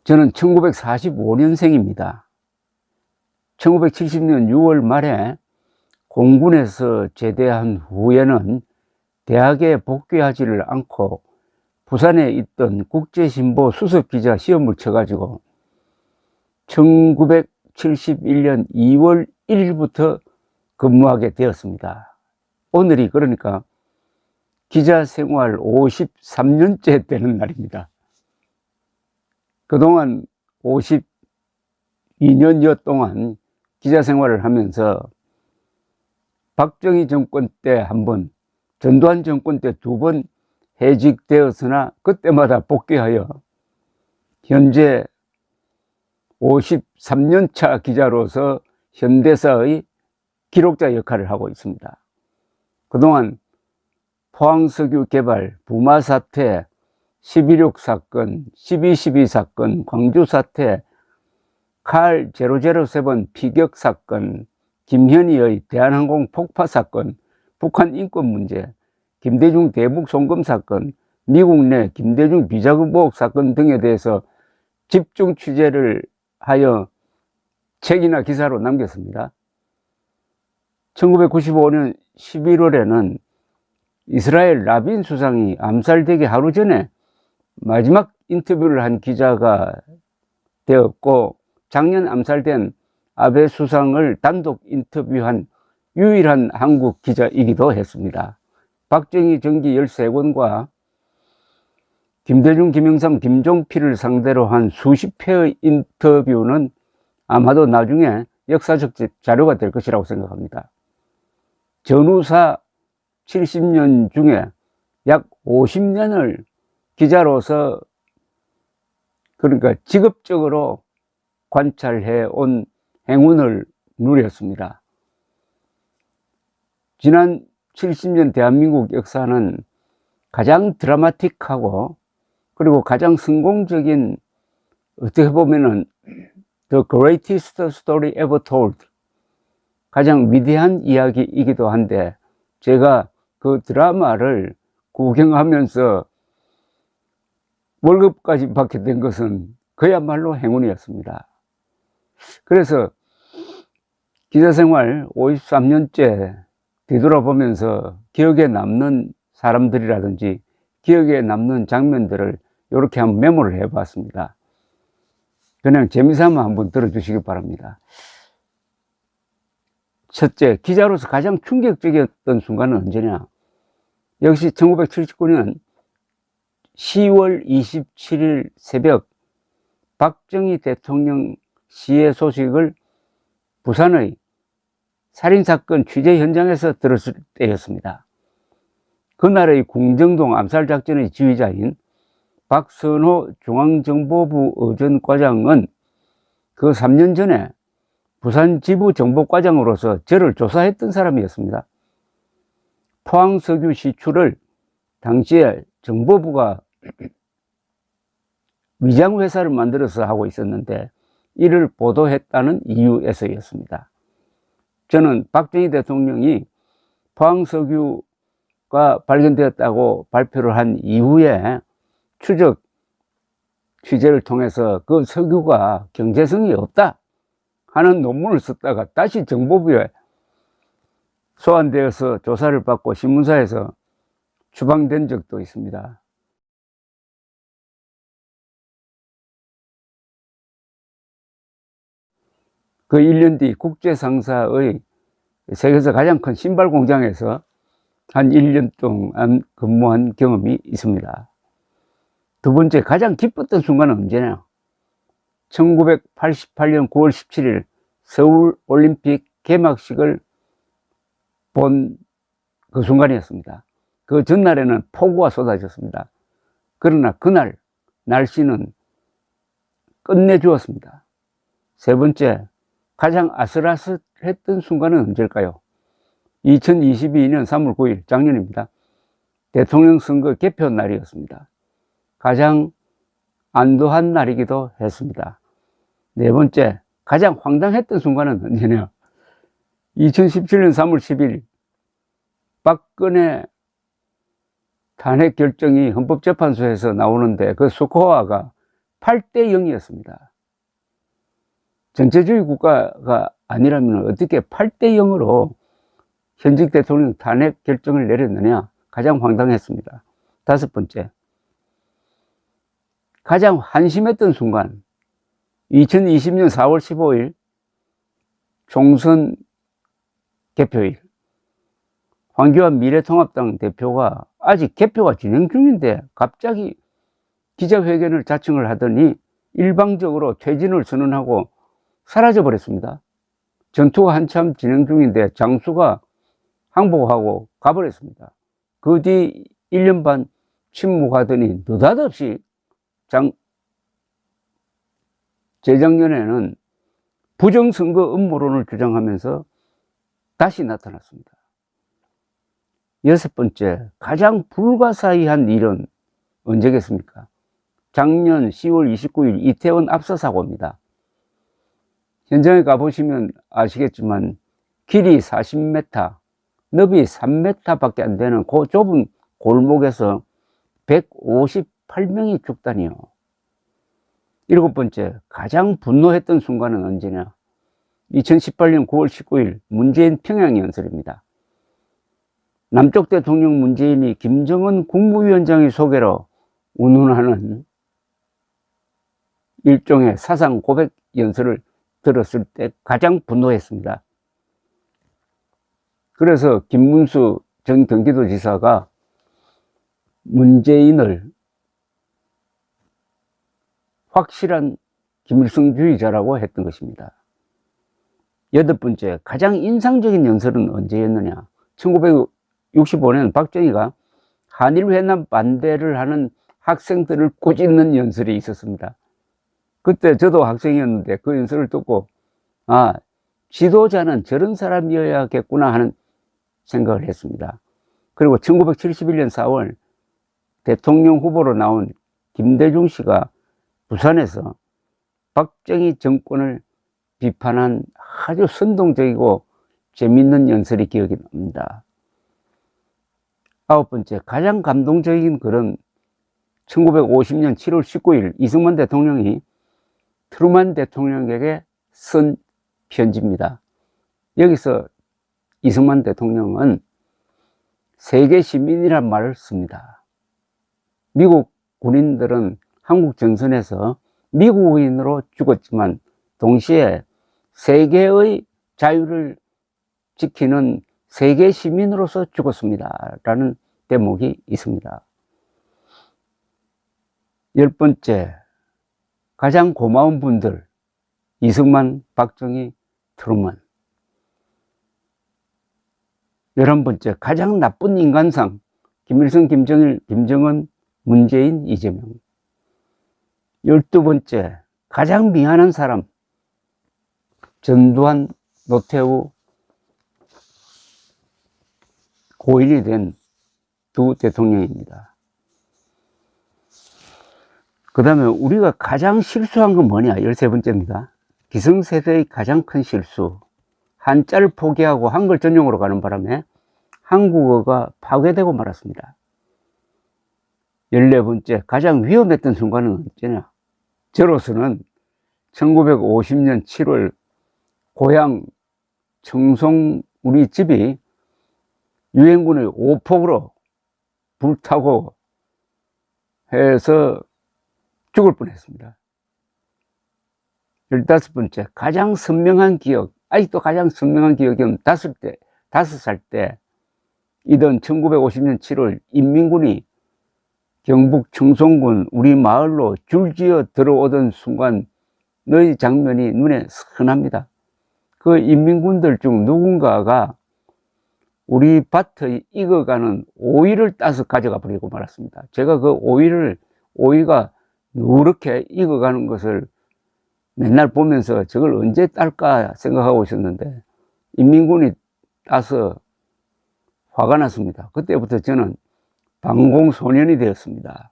저는 1945년생입니다. 1970년 6월 말에 공군에서 제대한 후에는 대학에 복귀하지를 않고 부산에 있던 국제신보 수석기자 시험을 쳐가지고 1971년 2월 1일부터 근무하게 되었습니다. 오늘이 그러니까 기자 생활 53년째 되는 날입니다. 그동안 52년여 동안 기자 생활을 하면서 박정희 정권 때 한 번, 전두환 정권 때 2번 해직되었으나 그때마다 복귀하여 현재 53년차 기자로서 현대사의 기록자 역할을 하고 있습니다. 그동안 포항석유 개발, 부마 사태, 11.6 사건, 12.12 사건, 광주 사태, 칼 007 피격 사건, 김현희의 대한항공 폭파 사건, 북한 인권 문제, 김대중 대북 송금 사건, 미국 내 김대중 비자금 보복 사건 등에 대해서 집중 취재를 하여 책이나 기사로 남겼습니다. 1995년 11월에는 이스라엘 라빈 수상이 암살되기 하루 전에 마지막 인터뷰를 한 기자가 되었고, 작년 암살된 아베 수상을 단독 인터뷰한 유일한 한국 기자이기도 했습니다. 박정희 전기 13권과 김대중, 김영삼, 김종필을 상대로 한 수십 회의 인터뷰는 아마도 나중에 역사적 자료가 될 것이라고 생각합니다. 전후사 70년 중에 약 50년을 기자로서, 그러니까 직업적으로 관찰해 온 행운을 누렸습니다. 지난 70년 대한민국 역사는 가장 드라마틱하고 그리고 가장 성공적인, 어떻게 보면은 The greatest story ever told, 가장 위대한 이야기이기도 한데, 제가 그 드라마를 구경하면서 월급까지 받게 된 것은 그야말로 행운이었습니다. 그래서 기자생활 53년째 뒤돌아보면서 기억에 남는 사람들이라든지 기억에 남는 장면들을 이렇게 한번 메모를 해봤습니다. 그냥 재미삼아 한번 들어주시기 바랍니다. 첫째, 기자로서 가장 충격적이었던 순간은 언제냐? 역시 1979년 10월 27일 새벽 박정희 대통령 시해 소식을 부산의 살인사건 취재 현장에서 들었을 때였습니다. 그날의 궁정동 암살작전의 지휘자인 박선호 중앙정보부 의전과장은 그 3년 전에 부산 지부 정보과장으로서 저를 조사했던 사람이었습니다. 포항석유 시추를 당시에 정보부가 위장회사를 만들어서 하고 있었는데 이를 보도했다는 이유에서였습니다. 저는 박정희 대통령이 포항석유가 발견되었다고 발표를 한 이후에 추적 취재를 통해서 그 석유가 경제성이 없다 하는 논문을 썼다가 다시 정보부에 소환되어서 조사를 받고 신문사에서 추방된 적도 있습니다. 그 1년 뒤 국제상사의 세계에서 가장 큰 신발 공장에서 한 1년 동안 근무한 경험이 있습니다. 두 번째, 가장 기뻤던 순간은 언제냐? 1988년 9월 17일 서울올림픽 개막식을 본 그 순간이었습니다. 그 전날에는 폭우가 쏟아졌습니다. 그러나 그날 날씨는 끝내주었습니다. 세 번째, 가장 아슬아슬했던 순간은 언제일까요? 2022년 3월 9일, 작년입니다. 대통령 선거 개표 날이었습니다. 가장 안도한 날이기도 했습니다. 네 번째, 가장 황당했던 순간은 언제냐? 2017년 3월 10일 박근혜 탄핵 결정이 헌법재판소에서 나오는데 그 스코어가 8대 0이었습니다. 전체주의 국가가 아니라면 어떻게 8대 0으로 현직 대통령 탄핵 결정을 내렸느냐? 가장 황당했습니다. 다섯 번째, 가장 한심했던 순간, 2020년 4월 15일 총선 개표일, 황교안 미래통합당 대표가 아직 개표가 진행 중인데 갑자기 기자회견을 자청을 하더니 일방적으로 퇴진을 선언하고 사라져 버렸습니다. 전투가 한참 진행 중인데 장수가 항복하고 가버렸습니다. 그 뒤 1년 반 침묵하더니 느닷없이 재작년에는 부정선거 음모론을 주장하면서 다시 나타났습니다. 여섯 번째, 가장 불가사의한 일은 언제겠습니까? 작년 10월 29일 이태원 압사 사고입니다. 현장에 가보시면 아시겠지만 길이 40m, 너비 3m 밖에 안 되는 그 좁은 골목에서 158명이 죽다니요. 일곱 번째, 가장 분노했던 순간은 언제냐? 2018년 9월 19일 문재인 평양연설입니다. 남쪽 대통령 문재인이 김정은 국무위원장의 소개로 운운하는 일종의 사상 고백 연설을 들었을 때 가장 분노했습니다. 그래서 김문수 전 경기도지사가 문재인을 확실한 김일성주의자라고 했던 것입니다. 여덟 번째, 가장 인상적인 연설은 언제였느냐? 1965년 박정희가 한일회담 반대를 하는 학생들을 꾸짖는 연설이 있었습니다. 그때 저도 학생이었는데 그 연설을 듣고 지도자는 저런 사람이어야겠구나 하는 생각을 했습니다. 그리고 1971년 4월 대통령 후보로 나온 김대중 씨가 부산에서 박정희 정권을 비판한 아주 선동적이고 재밌는 연설이 기억이 납니다. 아홉 번째, 가장 감동적인 글은 1950년 7월 19일 이승만 대통령이 트루만 대통령에게 쓴 편지입니다. 여기서 이승만 대통령은 세계 시민이란 말을 씁니다. 미국 군인들은 한국 전선에서 미국인으로 죽었지만 동시에 세계의 자유를 지키는 세계 시민으로서 죽었습니다. 라는 대목이 있습니다. 열 번째, 가장 고마운 분들, 이승만, 박정희, 트루먼. 11번째, 가장 나쁜 인간상, 김일성, 김정일, 김정은, 문재인, 이재명. 12번째, 가장 미안한 사람, 전두환, 노태우, 고인이 된 두 대통령입니다. 그 다음에 우리가 가장 실수한 건 뭐냐? 13번째입니다. 기성세대의 가장 큰 실수. 한자를 포기하고 한글 전용으로 가는 바람에 한국어가 파괴되고 말았습니다. 14번째, 가장 위험했던 순간은 언제냐? 저로서는 1950년 7월 고향 청송 우리 집이 유엔군의 오폭으로 불타고 해서 죽을 뻔했습니다. 15번째, 가장 선명한 기억, 아직도 가장 선명한 기억은 5살 때 이던 1950년 7월 인민군이 경북 청송군 우리 마을로 줄지어 들어오던 순간의 장면이 눈에 선합니다. 그 인민군들 중 누군가가 우리 밭에 익어가는 오이를 따서 가져가 버리고 말았습니다. 제가 그 오이가 누렇게 익어가는 것을 맨날 보면서 저걸 언제 딸까 생각하고 있었는데 인민군이 따서 화가 났습니다. 그때부터 저는 방공소년이 되었습니다.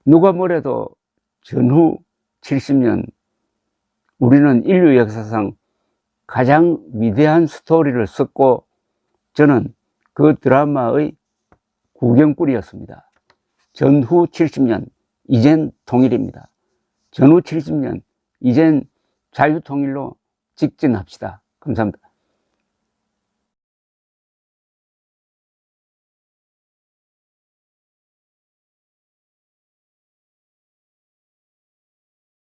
누가 뭐래도 전후 70년 우리는 인류 역사상 가장 위대한 스토리를 썼고 저는 그 드라마의 구경꾼이었습니다. 전후 70년 이젠 통일입니다. 전후 70년, 이젠 자유통일로 직진합시다. 감사합니다.